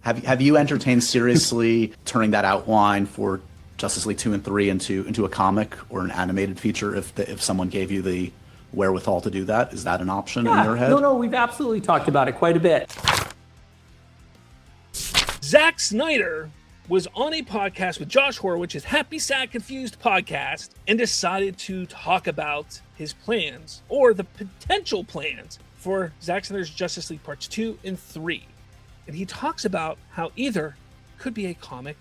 Have you entertained seriously turning that outline for Justice League 2 and 3 into a comic or an animated feature if someone gave you the wherewithal to do that? Is that an option in your head? No, we've absolutely talked about it quite a bit. Zack Snyder was on a podcast with Josh Horowitz, his Happy Sad Confused podcast, and decided to talk about his plans, or the potential plans, for Zack Snyder's Justice League Parts 2 and 3. And he talks about how either could be a comic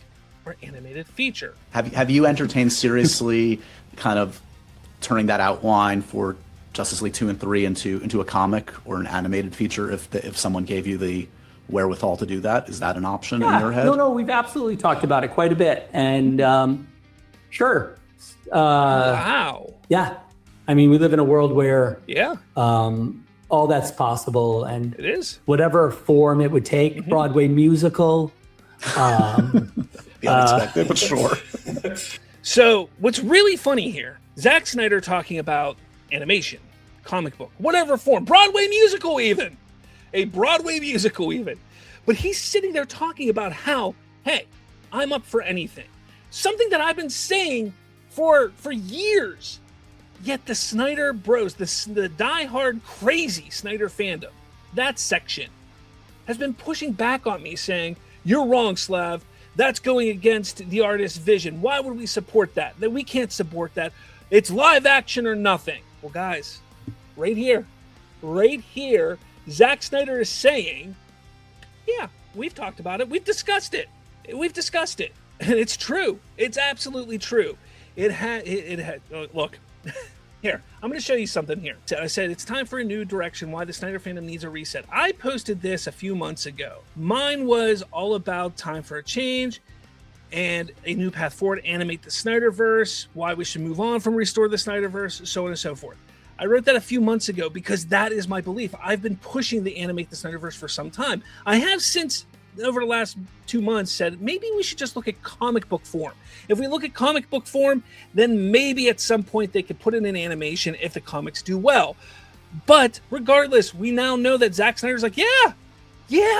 or animated feature. Have you entertained seriously kind of turning that outline for Justice League 2 and 3 into a comic or an animated feature if someone gave you the wherewithal to do that? Is that an option in your head? No, we've absolutely talked about it quite a bit. And sure. Wow. Yeah. I mean, we live in a world where all that's possible, and it is whatever form it would take. Broadway musical. The unexpected, but sure. So what's really funny here, Zack Snyder talking about animation, comic book, whatever form, Broadway musical even, a Broadway musical even. But he's sitting there talking about how, hey, I'm up for anything. Something that I've been saying for years. Yet the Snyder bros, the diehard crazy Snyder fandom, that section, has been pushing back on me saying, you're wrong, Slav. That's going against the artist's vision. Why would we support that? That we can't support that. It's live action or nothing. Well, guys, right here, Zack Snyder is saying, yeah, we've talked about it. We've discussed it. And it's true. It's absolutely true. It had, look, here, I'm going to show you something here. I said it's time for a new direction, why the Snyder fandom needs a reset. I posted this a few months ago. Mine was all about time for a change and a new path forward, animate the SnyderVerse, why we should move on from restore the SnyderVerse, so on and so forth. I wrote that a few months ago because that is my belief. I've been pushing the animate the SnyderVerse for some time. I have since, over the last 2 months, said maybe we should just look at comic book form. If we look at comic book form, then maybe at some point they could put it in animation if the comics do well. But regardless, we now know that Zack Snyder's like, yeah,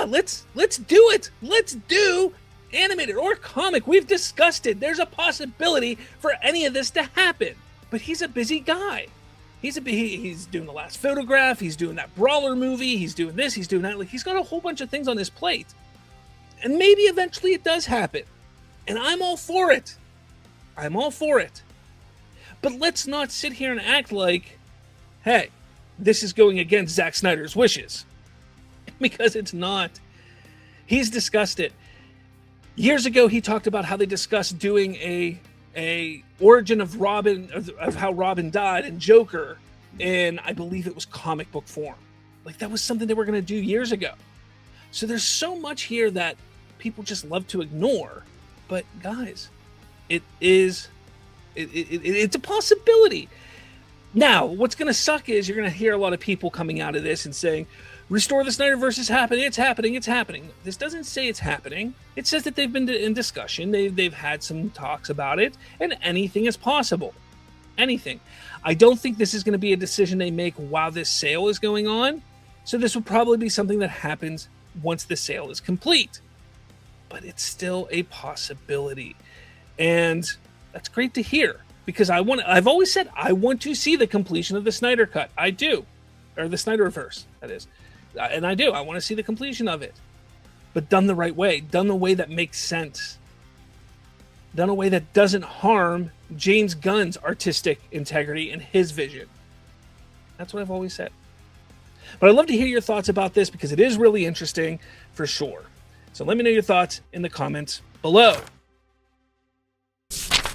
let's do it. Let's do animated or comic. We've discussed it. There's a possibility for any of this to happen. But he's a busy guy. He's doing The Last Photograph. He's doing that Brawler movie. He's doing this. He's doing that. Like, he's got a whole bunch of things on his plate. And maybe eventually it does happen. And I'm all for it. But let's not sit here and act like, hey, this is going against Zack Snyder's wishes. Because it's not. He's discussed it. Years ago, he talked about how they discussed doing a origin of Robin, of how Robin died, and Joker in, I believe it was comic book form. Like, that was something they were going to do years ago. So there's so much here that people just love to ignore. But guys, it's a possibility. Now, what's going to suck is you're going to hear a lot of people coming out of this and saying, restore the SnyderVerse is happening. It's happening. This doesn't say it's happening. It says that they've been in discussion. They've had some talks about it, and anything is possible. Anything. I don't think this is going to be a decision they make while this sale is going on. So this will probably be something that happens once the sale is complete. But it's still a possibility. And that's great to hear, because I've always said I want to see the completion of the Snyder Cut. I do. Or the SnyderVerse, that is. And I do. I want to see the completion of it. But done the right way. Done the way that makes sense. Done a way that doesn't harm James Gunn's artistic integrity and his vision. That's what I've always said. But I'd love to hear your thoughts about this, because it is really interesting for sure. So let me know your thoughts in the comments below.